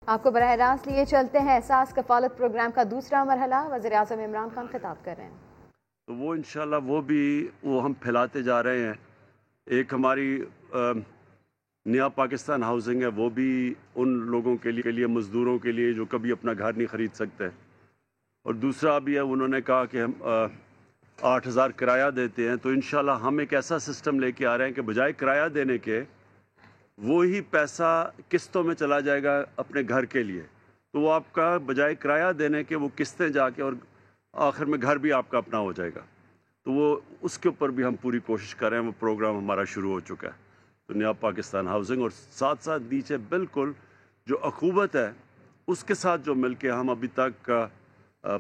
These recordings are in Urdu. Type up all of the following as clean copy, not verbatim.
آپ کو براہ راست لیے چلتے ہیں احساس کفالت پروگرام کا دوسرا مرحلہ. وزیر اعظم عمران خان خطاب کر رہے ہیں. تو وہ انشاءاللہ وہ ہم پھیلاتے جا رہے ہیں. ایک ہماری نیا پاکستان ہاؤسنگ ہے، وہ بھی ان لوگوں کے لیے مزدوروں کے لیے جو کبھی اپنا گھر نہیں خرید سکتے. اور دوسرا بھی ہے، انہوں نے کہا کہ ہم 8,000 کرایہ دیتے ہیں. تو انشاءاللہ ہم ایک ایسا سسٹم لے کے آ رہے ہیں کہ بجائے کرایہ دینے کے وہی پیسہ قسطوں میں چلا جائے گا اپنے گھر کے لیے. تو وہ آپ کا بجائے کرایہ دینے کے وہ قسطیں جا کے اور آخر میں گھر بھی آپ کا اپنا ہو جائے گا. تو وہ اس کے اوپر بھی ہم پوری کوشش کر رہے ہیں. وہ پروگرام ہمارا شروع ہو چکا ہے، تو نیا پاکستان ہاؤسنگ. اور ساتھ ساتھ نیچے بالکل جو اخوت ہے اس کے ساتھ جو مل کے ہم ابھی تک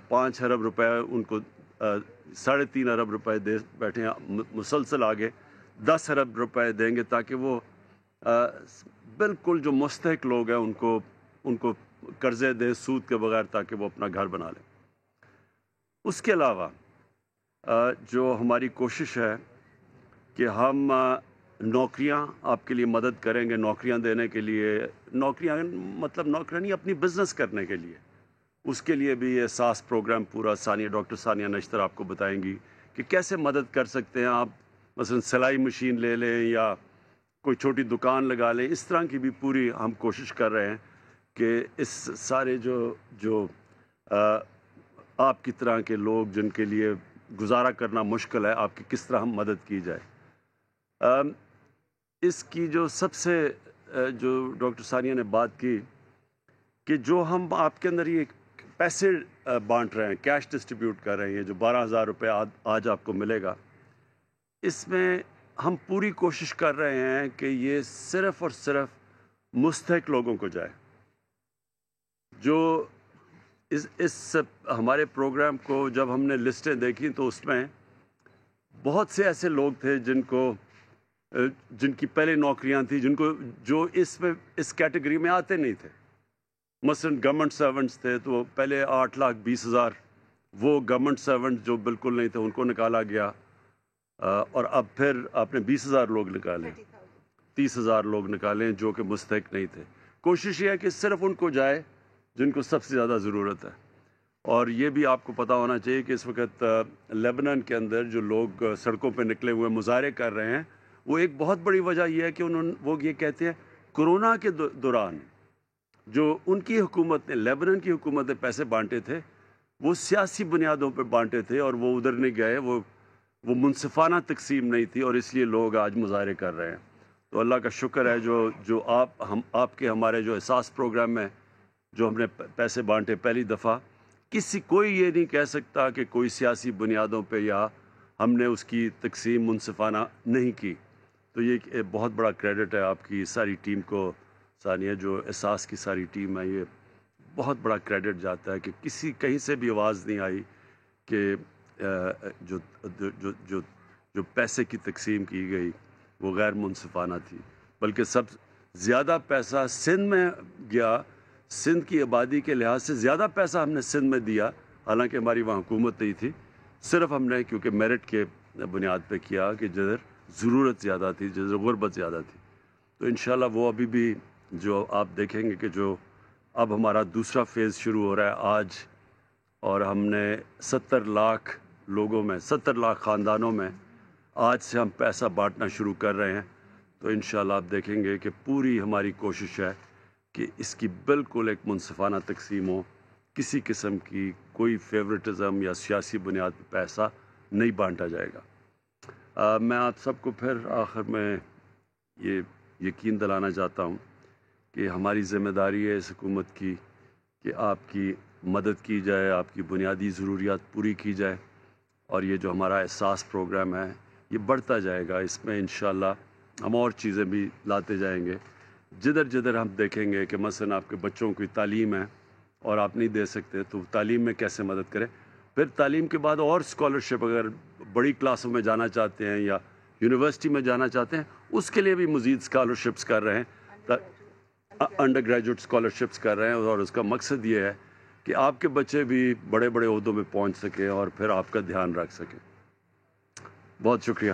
5 ارب روپے ان کو 3.5 ارب روپے دے بیٹھے ہیں. مسلسل آگے 10 ارب روپے دیں گے تاکہ وہ بالکل جو مستحق لوگ ہیں ان کو قرضے دیں سود کے بغیر تاکہ وہ اپنا گھر بنا لیں. اس کے علاوہ جو ہماری کوشش ہے کہ ہم نوکریاں آپ کے لیے مدد کریں گے. نوکریاں دینے کے لیے، نوکریاں مطلب نوکریاں نہیں، اپنی بزنس کرنے کے لیے. اس کے لیے بھی احساس پروگرام پورا ڈاکٹر ثانیہ نشتر آپ کو بتائیں گی کہ کیسے مدد کر سکتے ہیں آپ. مثلا سلائی مشین لے لیں یا کوئی چھوٹی دکان لگا لیں. اس طرح کی بھی پوری ہم کوشش کر رہے ہیں کہ اس سارے جو آپ کی طرح کے لوگ جن کے لیے گزارا کرنا مشکل ہے، آپ کی کس طرح ہم مدد کی جائے. اس کی جو سب سے جو ڈاکٹر ثانیہ نے بات کی کہ جو ہم آپ کے اندر یہ پیسے بانٹ رہے ہیں، کیش ڈسٹریبیوٹ کر رہے ہیں، جو 12,000 روپے آج آپ کو ملے گا، اس میں ہم پوری کوشش کر رہے ہیں کہ یہ صرف اور صرف مستحق لوگوں کو جائے. جو اس ہمارے پروگرام کو جب ہم نے لسٹیں دیکھی تو اس میں بہت سے ایسے لوگ تھے جن کی پہلے نوکریاں تھیں، جو اس کیٹیگری میں آتے نہیں تھے. مثلا گورنمنٹ سرونٹس تھے تو پہلے 8,20,000 وہ گورنمنٹ سرونٹس جو بالکل نہیں تھے ان کو نکالا گیا. اور اب پھر آپ نے 20,000 لوگ نکالے، 30,000 لوگ نکالے جو کہ مستحق نہیں تھے. کوشش یہ ہے کہ صرف ان کو جائے جن کو سب سے زیادہ ضرورت ہے. اور یہ بھی آپ کو پتہ ہونا چاہیے کہ اس وقت لیبنان کے اندر جو لوگ سڑکوں پہ نکلے ہوئے مظاہرے کر رہے ہیں، وہ ایک بہت بڑی وجہ یہ ہے کہ وہ یہ کہتے ہیں کورونا کے دوران جو ان کی حکومت نے، لیبنان کی حکومت نے پیسے بانٹے تھے، وہ سیاسی بنیادوں پہ بانٹے تھے اور وہ ادھر نہیں گئے، وہ منصفانہ تقسیم نہیں تھی، اور اس لیے لوگ آج مظاہرے کر رہے ہیں. تو اللہ کا شکر ہے جو آپ کے ہمارے جو احساس پروگرام میں جو ہم نے پیسے بانٹے پہلی دفعہ، کوئی یہ نہیں کہہ سکتا کہ کوئی سیاسی بنیادوں پہ یا ہم نے اس کی تقسیم منصفانہ نہیں کی. تو یہ بہت بڑا کریڈٹ ہے آپ کی ساری ٹیم کو. ثانیہ جو احساس کی ساری ٹیم ہے، یہ بہت بڑا کریڈٹ جاتا ہے کہ کہیں سے بھی آواز نہیں آئی کہ جو پیسے کی تقسیم کی گئی وہ غیر منصفانہ تھی، بلکہ سب زیادہ پیسہ سندھ میں گیا. سندھ کی آبادی کے لحاظ سے زیادہ پیسہ ہم نے سندھ میں دیا، حالانکہ ہماری وہاں حکومت نہیں تھی. صرف ہم نے کیونکہ میرٹ کے بنیاد پہ کیا کہ جدھر ضرورت زیادہ تھی، جدھر غربت زیادہ تھی. تو انشاءاللہ وہ ابھی بھی جو آپ دیکھیں گے کہ جو اب ہمارا دوسرا فیز شروع ہو رہا ہے آج، اور ہم نے 70 لاکھ لوگوں میں، 70 لاکھ خاندانوں میں آج سے ہم پیسہ بانٹنا شروع کر رہے ہیں. تو انشاءاللہ آپ دیکھیں گے کہ پوری ہماری کوشش ہے کہ اس کی بالکل ایک منصفانہ تقسیم ہو. کسی قسم کی کوئی فیورٹزم یا سیاسی بنیاد پر پیسہ نہیں بانٹا جائے گا. میں آپ سب کو پھر آخر میں یہ یقین دلانا چاہتا ہوں کہ ہماری ذمہ داری ہے اس حکومت کی کہ آپ کی مدد کی جائے، آپ کی بنیادی ضروریات پوری کی جائے. اور یہ جو ہمارا احساس پروگرام ہے یہ بڑھتا جائے گا. اس میں انشاءاللہ ہم اور چیزیں بھی لاتے جائیں گے. جدھر ہم دیکھیں گے کہ مثلا آپ کے بچوں کی تعلیم ہے اور آپ نہیں دے سکتے تو تعلیم میں کیسے مدد کریں. پھر تعلیم کے بعد اور اسکالرشپ، اگر بڑی کلاسوں میں جانا چاہتے ہیں یا یونیورسٹی میں جانا چاہتے ہیں، اس کے لیے بھی مزید اسکالرشپس کر رہے ہیں، انڈر گریجویٹ اسکالرشپس کر رہے ہیں. اور اس کا مقصد یہ ہے کہ آپ کے بچے بھی بڑے بڑے عہدوں میں پہنچ سکیں اور پھر آپ کا دھیان رکھ سکیں. بہت شکریہ.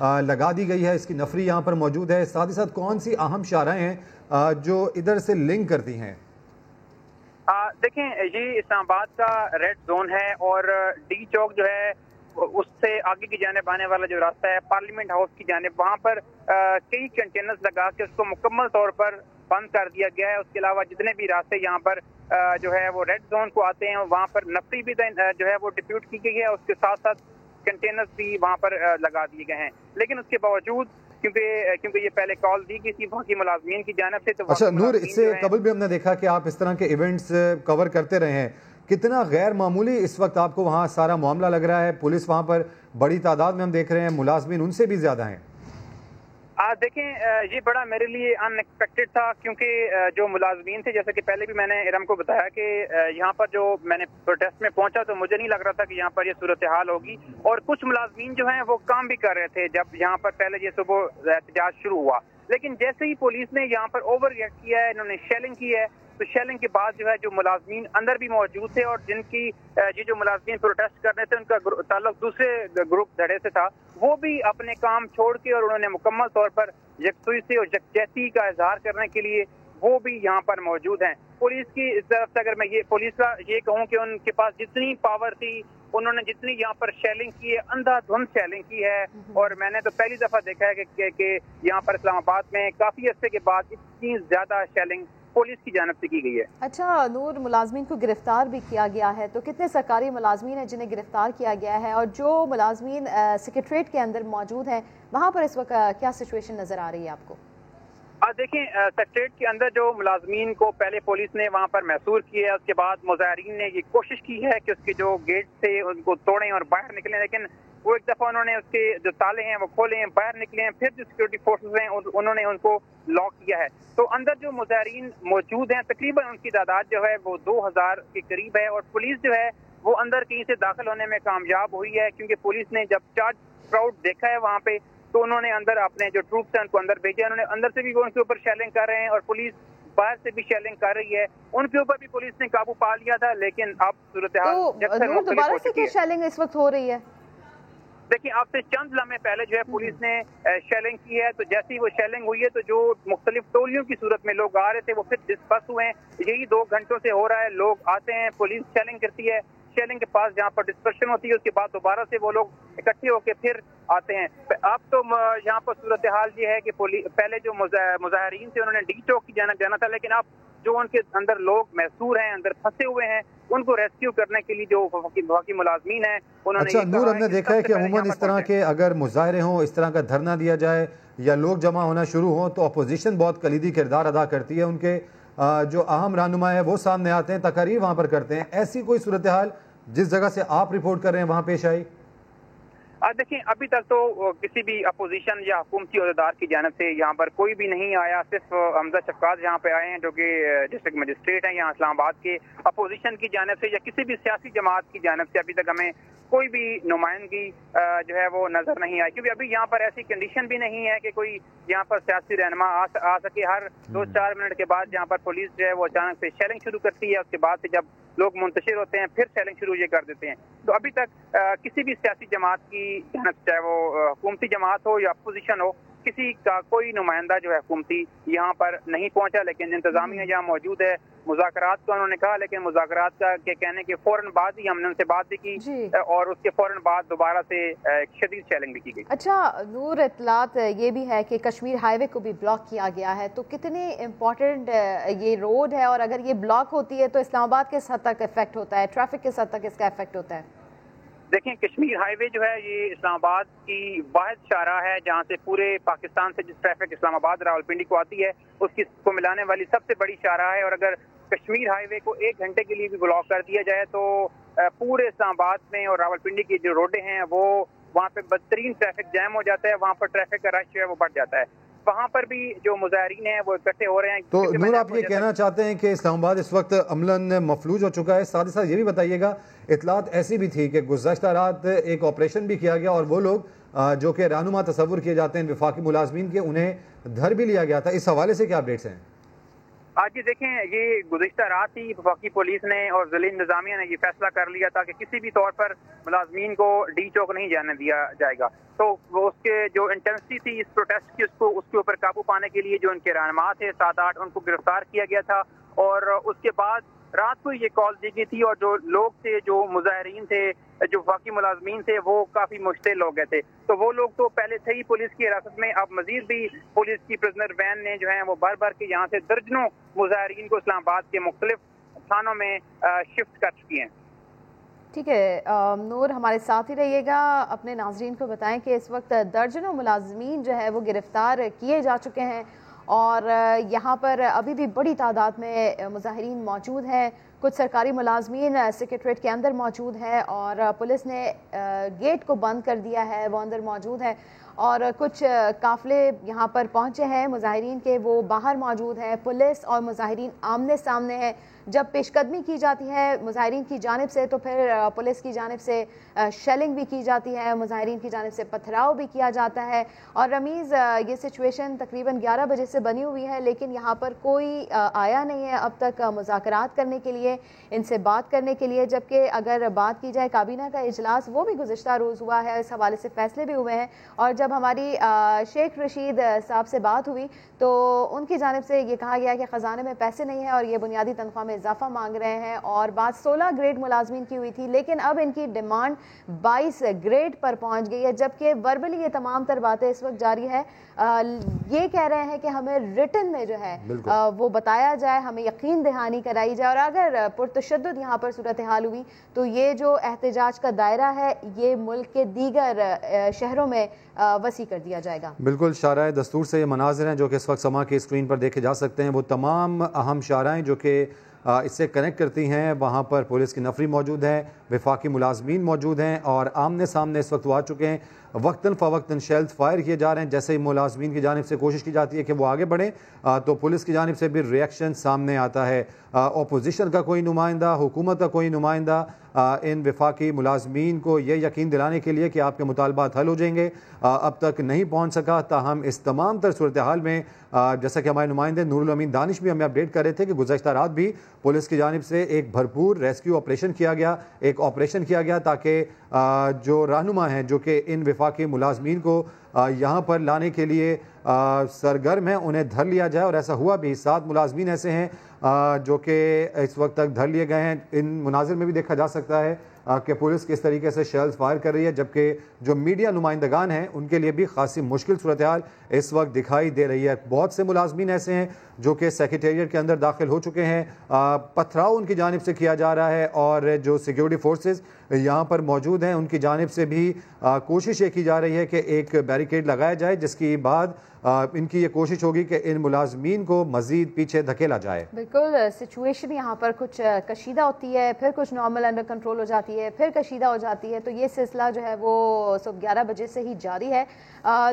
لگا دی گئی ہے، اس کی نفری یہاں پر موجود ہے، ساتھ ہی ساتھ کون سی اہم شاہراہیں ہیں جو ادھر سے لنک کرتی ہیں؟ دیکھیں یہ اسلام آباد کا ریڈ زون ہے اور ڈی چوک جو ہے اس سے آگے کی جانب آنے والا جو راستہ ہے پارلیمنٹ ہاؤس کی جانب، وہاں پر کئی کنٹینرز لگا کے اس کو مکمل طور پر بند کر دیا گیا ہے۔ اس کے علاوہ جتنے بھی راستے یہاں پر جو ہے وہ ریڈ زون کو آتے ہیں وہاں پر نفری بھی جو ہے وہ ڈپیوٹ کی گئی ہے، اس کے ساتھ ساتھ کنٹینرز بھی وہاں پر لگا دیے گئے ہیں، لیکن اس کے باوجود کیونکہ یہ پہلے کال دی گئی تھی وہاں کی ملازمین کی جانب سے۔ تو اچھا نور، اس سے قبل بھی ہم نے دیکھا کہ آپ اس طرح کے ایونٹس کور کرتے رہے ہیں، کتنا غیر معمولی اس وقت آپ کو وہاں سارا معاملہ لگ رہا ہے؟ پولیس وہاں پر بڑی تعداد میں ہم دیکھ رہے ہیں، ملازمین ان سے بھی زیادہ ہیں۔ دیکھیں یہ بڑا میرے لیے ان ایکسپیکٹڈ تھا، کیونکہ جو ملازمین تھے، جیسے کہ پہلے بھی میں نے ارم کو بتایا کہ یہاں پر جو میں نے پروٹیسٹ میں پہنچا تو مجھے نہیں لگ رہا تھا کہ یہاں پر یہ صورتحال ہوگی، اور کچھ ملازمین جو ہیں وہ کام بھی کر رہے تھے جب یہاں پر پہلے یہ صبح احتجاج شروع ہوا، لیکن جیسے ہی پولیس نے یہاں پر اوور ریئیکٹ کیا ہے، انہوں نے شیلنگ کی ہے، تو شیلنگ کے بعد جو ہے جو ملازمین اندر بھی موجود تھے اور جن کی یہ جو ملازمین پروٹیسٹ کر رہے تھے ان کا تعلق دوسرے گروپ دھڑے سے تھا، وہ بھی اپنے کام چھوڑ کے اور انہوں نے مکمل طور پر یکسوئی سے اور یکجہتی کا اظہار کرنے کے لیے وہ بھی یہاں پر موجود ہیں۔ پولیس کی اس طرف سے اگر میں یہ پولیس کا یہ کہوں کہ ان کے پاس جتنی پاور تھی، انہوں نے جتنی یہاں پر شیلنگ کی ہے، اندھا دھند شیلنگ کی ہے، اور میں نے تو پہلی دفعہ دیکھا ہے کہ یہاں پر اسلام آباد میں کافی عرصے کے بعد اتنی زیادہ شیلنگ پولیس کی جانب سے کی گئی ہے۔ اچھا نور، ملازمین کو گرفتار بھی کیا گیا ہے، تو کتنے سرکاری ملازمین ہیں جنہیں گرفتار کیا گیا ہے، اور جو ملازمین سیکریٹریٹ کے اندر موجود ہیں وہاں پر اس وقت کیا سچویشن نظر آ رہی ہے آپ کو؟ دیکھیں سیکریٹریٹ کے اندر جو ملازمین کو پہلے پولیس نے وہاں پر محصور کیا ہے، اس کے بعد مظاہرین نے یہ کوشش کی ہے کہ اس کے جو گیٹ تھے ان کو توڑیں اور باہر نکلیں، لیکن وہ ایک دفعہ انہوں نے اس کے جو تالے ہیں وہ کھولے ہیں، باہر نکلے ہیں، پھر جو سیکورٹی فورسز ہیں انہوں نے ان کو لاک کیا ہے۔ تو اندر جو مظاہرین موجود ہیں تقریباً ان کی تعداد جو ہے وہ 2000 کے قریب ہے، اور پولیس جو ہے وہ اندر کہیں سے داخل ہونے میں کامیاب ہوئی ہے، کیونکہ پولیس نے جب چارج کراؤڈ دیکھا ہے وہاں پہ تو انہوں نے اندر اپنے جو ٹروپس ہیں ان کو اندر بھیجا، انہوں نے اندر سے بھی ان کے اوپر شیلنگ کر رہے ہیں اور پولیس باہر سے بھی شیلنگ کر رہی ہے، ان کے اوپر بھی پولیس نے قابو پا لیا تھا، لیکن اب صورتحال دوبارہ سے کیا شیلنگ اس وقت ہو رہی ہے؟ دیکھیں آپ سے چند لمحے پہلے جو ہے پولیس نے شیلنگ کی ہے، تو جیسے ہی وہ شیلنگ ہوئی ہے تو جو مختلف ٹولیوں کی صورت میں لوگ آ رہے تھے وہ پھر ڈسپرس ہوئے ہیں، یہی 2 گھنٹوں سے ہو رہا ہے، لوگ آتے ہیں، پولیس شیلنگ کرتی ہے، شیلنگ کے پاس جہاں پر ڈسپرشن ہوتی ہے اس کے بعد دوبارہ سے وہ لوگ اکٹھے ہو کے پھر آتے ہیں۔ اب تو یہاں پر صورتحال یہ ہے کہ پہلے جو مظاہرین تھے انہوں نے ڈی چوک کی جانب جانا تھا، لیکن اب جو ان کے اندر لوگ محصور ہیں، اندر پھنسے ہوئے ہیں، ان کو ریسکیو کرنے کے لیے جو وفاقی ملازمین ہیں انہوں نے... اچھا نور، ہم نے دیکھا ہے کہ عموماً اس طرح کے اگر مظاہرے ہوں، اس طرح کا دھرنا دیا جائے یا لوگ جمع ہونا شروع ہوں تو اپوزیشن بہت کلیدی کردار ادا کرتی ہے، ان کے جو اہم رہنما ہے وہ سامنے آتے ہیں، تقاریر وہاں پر کرتے ہیں، ایسی کوئی صورتحال جس جگہ سے آپ رپورٹ کر رہے ہیں وہاں پیش آئی؟ دیکھیں ابھی تک تو کسی بھی اپوزیشن یا حکومتی عہدیدار کی جانب سے یہاں پر کوئی بھی نہیں آیا، صرف حمزہ شفقات یہاں پہ آئے ہیں جو کہ ڈسٹرکٹ مجسٹریٹ ہیں یہاں اسلام آباد کے۔ اپوزیشن کی جانب سے یا کسی بھی سیاسی جماعت کی جانب سے ابھی تک ہمیں کوئی بھی نمائندگی جو ہے وہ نظر نہیں آئی، کیونکہ ابھی یہاں پر ایسی کنڈیشن بھی نہیں ہے کہ کوئی یہاں پر سیاسی رہنما آ سکے۔ ہر 2-4 منٹ کے بعد یہاں پر پولیس جو ہے وہ اچانک سے شیلنگ شروع کرتی ہے، اس کے بعد سے جب لوگ منتشر ہوتے ہیں پھر شیلنگ شروع یہ کر دیتے ہیں۔ تو ابھی تک کسی بھی سیاسی جماعت کی جانب، چاہے وہ حکومتی جماعت ہو یا اپوزیشن ہو، کسی کا کوئی نمائندہ جو ہے حکومتی یہاں پر نہیں پہنچا، لیکن انتظامیہ یہاں موجود ہے۔ مذاکرات کو انہوں نے کہا، لیکن مذاکرات کے کہنے کے فوراً بعد ہی ہم نے ان سے بات بھی کی اور اس کے فوراً بعد دوبارہ سے شدید شیلنگ بھی کی گئی۔ اچھا نور، اطلاعات یہ بھی ہے کہ کشمیر ہائی وے کو بھی بلاک کیا گیا ہے، تو کتنے امپورٹنٹ یہ روڈ ہے، اور اگر یہ بلاک ہوتی ہے تو اسلام آباد کس حد تک افیکٹ ہوتا ہے، ٹریفک کس حد تک اس کا افیکٹ ہوتا ہے؟ دیکھیں کشمیر ہائی وے جو ہے یہ اسلام آباد کی واحد شاہراہ ہے جہاں سے پورے پاکستان سے جس ٹریفک اسلام آباد راولپنڈی کو آتی ہے اس کو ملانے والی سب سے بڑی شاہراہ ہے، اور اگر کشمیر ہائی وے کو 1 گھنٹے کے لیے بھی بلاک کر دیا جائے تو پورے اسلام آباد میں اور راولپنڈی کی جو روڈیں ہیں وہ وہاں پہ بدترین ٹریفک جیم ہو جاتا ہے، وہاں پر ٹریفک کا رش جو ہے وہ بڑھ جاتا ہے، وہاں پر بھی جو مظاہرین ہیں وہ اکٹھے ہو رہے ہیں۔ تو نور، آپ یہ کہنا چاہتے ہیں کہ اسلام آباد اس وقت عملاً مفلوج ہو چکا ہے؟ ساتھ ہی ساتھ یہ بھی بتائیے گا، اطلاعات ایسی بھی تھی کہ گزشتہ رات ایک آپریشن بھی کیا گیا اور وہ لوگ جو کہ رہنما تصور کیے جاتے ہیں وفاقی ملازمین کے، انہیں دھر بھی لیا گیا تھا، اس حوالے سے کیا اپڈیٹس ہیں؟ آج یہ دیکھیں یہ گزشتہ رات ہی وفاقی پولیس نے اور ضلعی انتظامیہ نے یہ فیصلہ کر لیا تھا کہ کسی بھی طور پر ملازمین کو ڈی چوک نہیں جانے دیا جائے گا. تو اس کے جو انٹینسٹی تھی اس پروٹیسٹ کی اس کے اوپر قابو پانے کے لیے جو ان کے رہنما تھے 7-8 ان کو گرفتار کیا گیا تھا. اور اس کے بعد رات کو یہ کال دی گئی تھی اور جو لوگ تھے جو مظاہرین تھے جو وفاقی ملازمین تھے وہ کافی مشتعل ہو گئے تھے. تو وہ لوگ تو پہلے تھے ہی پولیس کی حراست میں. اب مزید بھی پولیس کی پرزنر وین نے جو ہے وہ بھر کے یہاں سے درجنوں مظاہرین کو اسلام آباد کے مختلف تھانوں میں شفٹ کر چکی ہیں. ٹھیک ہے نور، ہمارے ساتھ ہی رہیے گا. اپنے ناظرین کو بتائیں کہ اس وقت درجنوں ملازمین جو ہے وہ گرفتار کیے جا چکے ہیں اور یہاں پر ابھی بھی بڑی تعداد میں مظاہرین موجود ہیں. کچھ سرکاری ملازمین سیکریٹریٹ کے اندر موجود ہیں اور پولیس نے گیٹ کو بند کر دیا ہے، وہ اندر موجود ہے. اور کچھ قافلے یہاں پر پہنچے ہیں مظاہرین کے، وہ باہر موجود ہیں. پولیس اور مظاہرین آمنے سامنے ہیں. جب پیش قدمی کی جاتی ہے مظاہرین کی جانب سے تو پھر پولیس کی جانب سے شیلنگ بھی کی جاتی ہے، مظاہرین کی جانب سے پتھراؤ بھی کیا جاتا ہے. اور رمیز یہ سچویشن تقریباً 11 بجے سے بنی ہوئی ہے لیکن یہاں پر کوئی آیا نہیں ہے اب تک مذاکرات کرنے کے لیے، ان سے بات کرنے کے لیے. جبکہ اگر بات کی جائے کابینہ کا اجلاس وہ بھی گزشتہ روز ہوا ہے، اس حوالے سے فیصلے بھی ہوئے ہیں. اور جب ہماری شیخ رشید صاحب سے بات ہوئی تو ان کی جانب سے یہ کہا گیا کہ خزانے میں پیسے نہیں ہیں اور یہ بنیادی تنخواہ میں اضافہ مانگ رہے ہیں. اور بات 16 گریڈ ملازمین کی ہوئی تھی لیکن اب ان کی ڈیمانڈ 22 گریڈ پر پہنچ گئی ہے. جبکہ وربلی یہ تمام تر باتیں اس وقت جاری ہے. یہ کہہ رہے ہیں کہ ہمیں ریٹن میں جو ہے وہ بتایا جائے، ہمیں یقین دہانی کرائی جائے، اور اگر پرتشدد یہاں پر صورتحال ہوئی تو یہ جو احتجاج کا دائرہ ہے یہ ملک کے دیگر شہروں میں وسیع کر دیا جائے گا. بالکل، شاہراہ دستور سے یہ مناظر ہیں جو کہ اس وقت سما کے اسکرین پر دیکھے جا سکتے ہیں. وہ تمام اہم شاہراہیں جو کہ اس سے کنیکٹ کرتی ہیں، وہاں پر پولیس کی نفری موجود ہے، وفاقی ملازمین موجود ہیں اور آمنے سامنے اس وقت وہ آ چکے ہیں. وقتاً فوقتاً شیلز فائر کیے جا رہے ہیں. جیسے ہی ملازمین کی جانب سے کوشش کی جاتی ہے کہ وہ آگے بڑھیں تو پولیس کی جانب سے بھی ریئیکشن سامنے آتا ہے. اپوزیشن کا کوئی نمائندہ، حکومت کا کوئی نمائندہ ان وفاقی ملازمین کو یہ یقین دلانے کے لیے کہ آپ کے مطالبات حل ہو جائیں گے اب تک نہیں پہنچ سکا. تاہم اس تمام تر صورتحال میں جیسا کہ ہمارے نمائندے نور الامین دانش بھی ہمیں اپڈیٹ کر رہے تھے کہ گزشتہ رات بھی پولیس کی جانب سے ایک بھرپور ریسکیو آپریشن کیا گیا، ایک آپریشن کیا گیا تاکہ جو رہنما ہیں جو کہ ان وفاقی ملازمین کو یہاں پر لانے کے لیے سرگرم ہیں انہیں دھر لیا جائے. اور ایسا ہوا بھی. 7 ملازمین ایسے ہیں جو کہ اس وقت تک دھر لیے گئے ہیں. ان مناظر میں بھی دیکھا جا سکتا ہے کہ پولیس کس طریقے سے شیلز فائر کر رہی ہے، جبکہ جو میڈیا نمائندگان ہیں ان کے لیے بھی خاصی مشکل صورتحال اس وقت دکھائی دے رہی ہے. بہت سے ملازمین ایسے ہیں جو کہ سیکریٹریٹ کے اندر داخل ہو چکے ہیں. پتھراؤ ان کی جانب سے کیا جا رہا ہے اور جو سیکیورٹی فورسز یہاں پر موجود ہیں ان کی جانب سے بھی کوشش یہ کی جا رہی ہے کہ ایک بیریکیڈ لگایا جائے، جس کی بعد ان کی یہ کوشش ہوگی کہ ان ملازمین کو مزید پیچھے دھکیلا جائے. بالکل، سچویشن یہاں پر کچھ کشیدہ ہوتی ہے، پھر کچھ نارمل انڈر کنٹرول ہو جاتی ہے، پھر کشیدہ ہو جاتی ہے. تو یہ سلسلہ جو ہے وہ صبح 11 بجے سے ہی جاری ہے.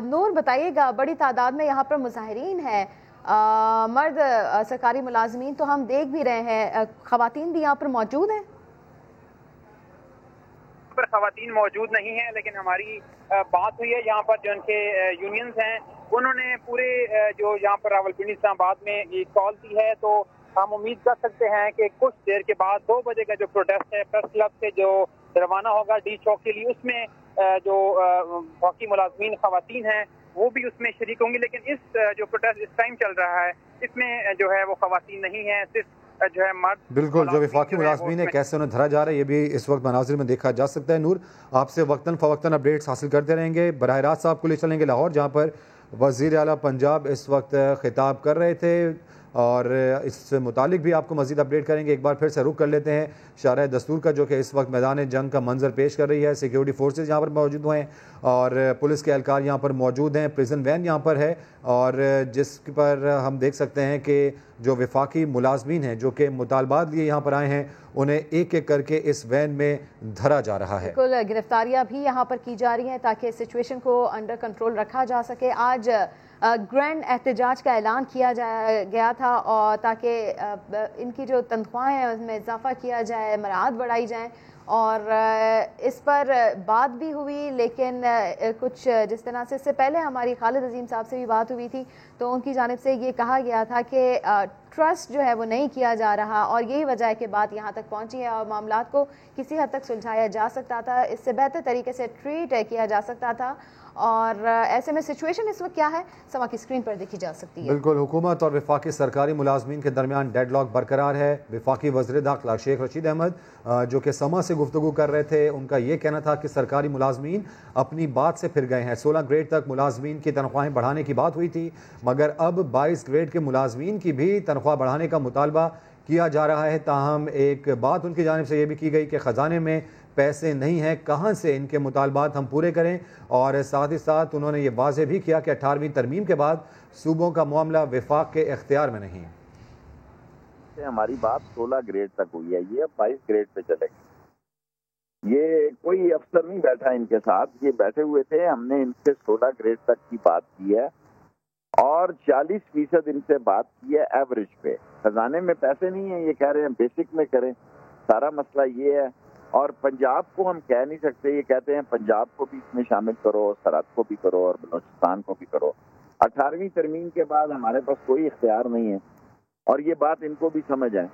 نور بتائیے گا، بڑی تعداد میں یہاں پر مظاہرین ہیں، مرد سرکاری ملازمین تو ہم دیکھ بھی رہے ہیں، خواتین بھی یہاں پر موجود ہیں؟ پر خواتین موجود نہیں ہیں لیکن ہماری بات ہوئی ہے یہاں پر جو ان کے یونینز ہیں انہوں نے پورے جو یہاں پر راولپنڈی اسلام آباد میں یہ کال دی ہے. تو ہم امید کر سکتے ہیں کہ کچھ دیر کے بعد 2 بجے کا جو پروٹیسٹ ہے پریس کلب سے جو روانہ ہوگا ڈی چوک کے لیے، اس میں جو باقی ملازمین خواتین ہیں وہ بھی اس میں شریک ہوں گی. لیکن اس جو پروٹیسٹ اس ٹائم چل رہا ہے اس میں جو ہے وہ خواتین نہیں ہیں، صرف جو ہے مرد. بالکل، جو وفاقی ملازمین ہیں کیسے انہیں دھرا جا رہا ہے یہ بھی اس وقت مناظر میں دیکھا جا سکتا ہے. نور، آپ سے وقتاً فوقتاً اپڈیٹس حاصل کرتے رہیں گے. براہ راست آپ کو لے چلیں گے لاہور، جہاں پر وزیر اعلیٰ پنجاب اس وقت خطاب کر رہے تھے اور اس سے متعلق بھی آپ کو مزید اپڈیٹ کریں گے. ایک بار پھر سے رخ کر لیتے ہیں شاہراہ دستور کا، جو کہ اس وقت میدان جنگ کا منظر پیش کر رہی ہے. سیکیورٹی فورسز یہاں پر موجود ہوئے ہیں اور پولیس کے اہلکار یہاں پر موجود ہیں. پریزن وین یہاں پر ہے اور جس پر ہم دیکھ سکتے ہیں کہ جو وفاقی ملازمین ہیں جو کہ مطالبات لیے یہاں پر آئے ہیں انہیں ایک ایک کر کے اس وین میں دھرا جا رہا ہے. بالکل، گرفتاریاں بھی یہاں پر کی جا رہی ہیں تاکہ سچویشن کو انڈر کنٹرول رکھا جا سکے. آج گرینڈ احتجاج کا اعلان کیا گیا تھا اور تاکہ ان کی جو تنخواہیں ہیں اس میں اضافہ کیا جائے، مراعات بڑھائی جائیں اور اس پر بات بھی ہوئی، لیکن کچھ جس طرح سے اس سے پہلے ہماری خالد عظیم صاحب سے بھی بات ہوئی تھی تو ان کی جانب سے یہ کہا گیا تھا کہ ٹرسٹ جو ہے وہ نہیں کیا جا رہا، اور یہی وجہ ہے کہ بات یہاں تک پہنچی ہے اور معاملات کو کسی حد تک سلجھایا جا سکتا تھا، اس سے بہتر طریقے سے ٹریٹ کیا جا سکتا تھا، اور ایسے میں سچویشن اس وقت کیا ہے سما کی اسکرین پر دیکھی جا سکتی ہے۔ بالکل، حکومت اور وفاقی سرکاری ملازمین کے درمیان ڈیڈ لاک برقرار ہے۔ وفاقی وزیر داخلہ شیخ رشید احمد جو کہ سما سے گفتگو کر رہے تھے، ان کا یہ کہنا تھا کہ سرکاری ملازمین اپنی بات سے پھر گئے ہیں۔ 16 گریڈ تک ملازمین کی تنخواہیں بڑھانے کی بات ہوئی تھی، مگر اب 22 گریڈ کے ملازمین کی بھی تنخواہ بڑھانے کا مطالبہ کیا جا رہا ہے۔ تاہم ایک بات ان کی جانب سے یہ بھی کی گئی کہ خزانے میں پیسے نہیں ہیں، کہاں سے ان کے مطالبات ہم پورے کریں، اور ساتھ ہی ساتھ انہوں نے یہ واضح بھی کیا کہ 18ویں ترمیم کے بعد صوبوں کا معاملہ وفاق کے اختیار میں نہیں۔ ہماری بات 16 گریڈ تک ہوئی ہے، یہ 22 گریڈ پہ چلے گی۔ یہ کوئی افسر نہیں بیٹھا ان کے ساتھ، یہ بیٹھے ہوئے تھے، ہم نے ان سے 16 گریڈ تک کی بات کی ہے اور 40% ان سے بات کی ہے ایوریج پہ۔ خزانے میں پیسے نہیں ہیں، یہ کہہ رہے ہیں بیسک میں کریں، سارا مسئلہ یہ ہے۔ اور پنجاب کو ہم کہہ نہیں سکتے، یہ کہتے ہیں پنجاب کو بھی اس میں شامل کرو، سرحد کو بھی کرو اور بلوچستان کو بھی کرو۔ 18ویں ترمیم کے بعد ہمارے پاس کوئی اختیار نہیں ہے، اور یہ بات ان کو بھی سمجھ آئے۔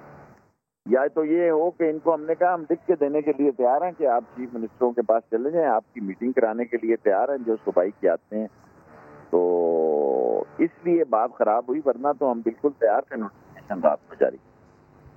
یا تو یہ ہو کہ ان کو ہم نے کہا ہم لکھ کے دینے کے لیے تیار ہیں کہ آپ چیف منسٹروں کے پاس چلے جائیں، آپ کی میٹنگ کرانے کے لیے تیار ہیں جو صوبائی کی آتے ہیں، تو اس لیے بات خراب ہوئی، ورنہ تو ہم بالکل تیار تھے نوٹیفیکیشن رات کو جاری۔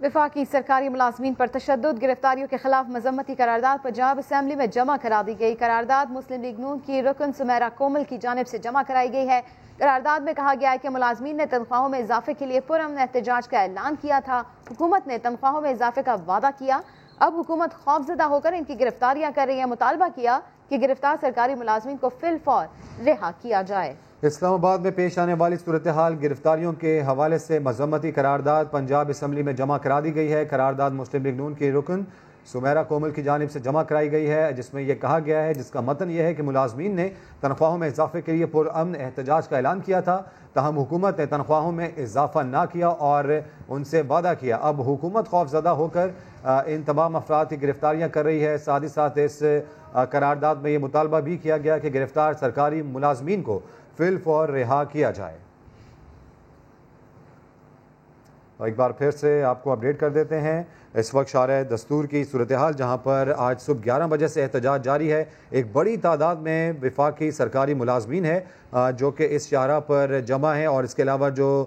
وفاقی سرکاری ملازمین پر تشدد، گرفتاریوں کے خلاف مذمتی قرارداد پنجاب اسمبلی میں جمع کرا دی گئی۔ قرارداد مسلم لیگ نون کی رکن سمیرا کومل کی جانب سے جمع کرائی گئی ہے۔ قرارداد میں کہا گیا ہے کہ ملازمین نے تنخواہوں میں اضافے کے لیے پرامن احتجاج کا اعلان کیا تھا، حکومت نے تنخواہوں میں اضافے کا وعدہ کیا، اب حکومت خوفزدہ ہو کر ان کی گرفتاریاں کر رہی ہے۔ مطالبہ کیا کہ گرفتار سرکاری ملازمین کو فی الفور رہا کیا جائے۔ اسلام آباد میں پیش آنے والی صورتحال گرفتاریوں کے حوالے سے مذمتی قرارداد پنجاب اسمبلی میں جمع کرا دی گئی ہے۔ قرارداد مسلم لیگ نون کی رکن سمیرا کومل کی جانب سے جمع کرائی گئی ہے، جس میں یہ کہا گیا ہے، جس کا متن یہ ہے کہ ملازمین نے تنخواہوں میں اضافے کے لیے پرامن احتجاج کا اعلان کیا تھا، تاہم حکومت نے تنخواہوں میں اضافہ نہ کیا اور ان سے وعدہ کیا۔ اب حکومت خوف زدہ ہو کر ان تمام افراد کی گرفتاریاں کر رہی ہے۔ ساتھ ہی ساتھ اس قرارداد میں یہ مطالبہ بھی کیا گیا کہ گرفتار سرکاری ملازمین کو فی الفور رہا کیا جائے۔ ایک بار پھر سے آپ کو اپڈیٹ کر دیتے ہیں، اس وقت شارع دستور کی صورتحال جہاں پر آج صبح 11 بجے سے احتجاج جاری ہے۔ ایک بڑی تعداد میں وفاقی سرکاری ملازمین ہیں جو کہ اس شاہراہ پر جمع ہیں، اور اس کے علاوہ جو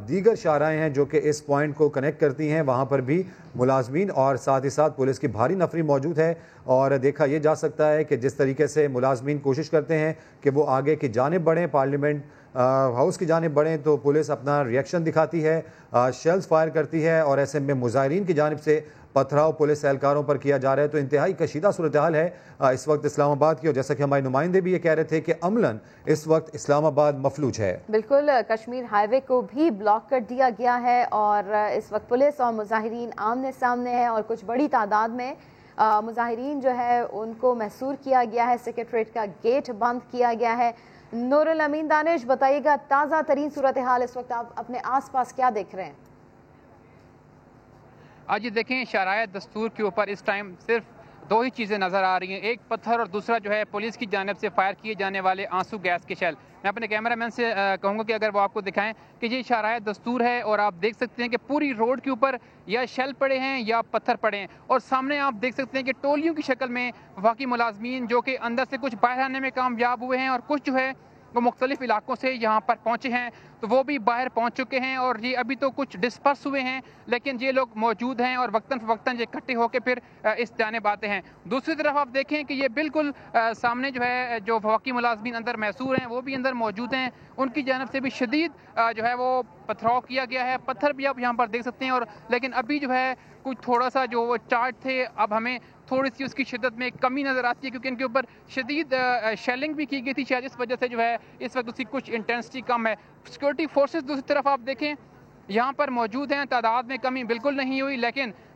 دیگر شاہراہیں ہیں جو کہ اس پوائنٹ کو کنیکٹ کرتی ہیں، وہاں پر بھی ملازمین اور ساتھ ہی ساتھ پولیس کی بھاری نفری موجود ہے۔ اور دیکھا یہ جا سکتا ہے کہ جس طریقے سے ملازمین کوشش کرتے ہیں کہ وہ آگے کی جانب بڑھیں، پارلیمنٹ ہاؤس کی جانب بڑھیں، تو پولیس اپنا ریئیکشن دکھاتی ہے، شیلز فائر کرتی ہے، اور ایسے میں مظاہرین کی جانب سے پتھراؤ پولیس اہلکاروں پر کیا جا رہا ہے۔ تو انتہائی کشیدہ صورتحال ہے اس وقت اسلام آباد کی، اور جیسا کہ ہمارے نمائندے بھی یہ کہہ رہے تھے کہ عملاً اس وقت اسلام آباد مفلوج ہے۔ بالکل، کشمیر ہائی وے کو بھی بلاک کر دیا گیا ہے، اور اس وقت پولیس اور مظاہرین آمنے سامنے ہیں، اور کچھ بڑی تعداد میں مظاہرین جو ہے ان کو محصور کیا گیا ہے، سیکریٹریٹ کا گیٹ بند کیا گیا ہے۔ نور الامین دانش، بتائیے گا تازہ ترین صورتحال اس وقت آپ اپنے آس پاس کیا دیکھ رہے ہیں؟ آج یہ دیکھیں شاہراہ دستور کے اوپر اس ٹائم صرف دو ہی چیزیں نظر آ رہی ہیں، ایک پتھر اور دوسرا جو ہے پولیس کی جانب سے فائر کیے جانے والے آنسو گیس کے شیل۔ میں اپنے کیمرہ مین سے کہوں گا کہ اگر وہ آپ کو دکھائیں کہ یہ شاہراہ دستور ہے، اور آپ دیکھ سکتے ہیں کہ پوری روڈ کے اوپر یا شیل پڑے ہیں یا پتھر پڑے ہیں، اور سامنے آپ دیکھ سکتے ہیں کہ ٹولیوں کی شکل میں وفاقی ملازمین جو کہ اندر سے کچھ باہر آنے میں کامیاب ہوئے ہیں، اور کچھ جو ہے وہ مختلف علاقوں سے یہاں پر پہنچے ہیں، تو وہ بھی باہر پہنچ چکے ہیں، اور یہ ابھی تو کچھ ڈسپرس ہوئے ہیں، لیکن یہ لوگ موجود ہیں اور وقتاً فوقتاً یہ اکٹھے ہو کے پھر اس جانب آتے ہیں۔ دوسری طرف آپ دیکھیں کہ یہ بالکل سامنے جو ہے جو وفاقی ملازمین اندر محصور ہیں وہ بھی اندر موجود ہیں، ان کی جانب سے بھی شدید جو ہے وہ پتھراؤ کیا گیا ہے، پتھر بھی آپ یہاں پر دیکھ سکتے ہیں، اور لیکن ابھی جو ہے کچھ تھوڑا سا جو چارج تھے اب ہمیں تھوڑی سی اس کی شدت میں کمی نظر آتی ہے، کیونکہ ان کے اوپر شدید شیلنگ بھی کی گئی تھی، شاید اس وجہ سے جو ہے اس وقت اس کی کچھ انٹینسٹی کم ہے۔ سیکورٹی فورسز دوسری طرف آپ دیکھیں یہاں پر موجود ہیں، تعداد میں کمی بالکل نہیں ہوئی، لیکن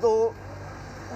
2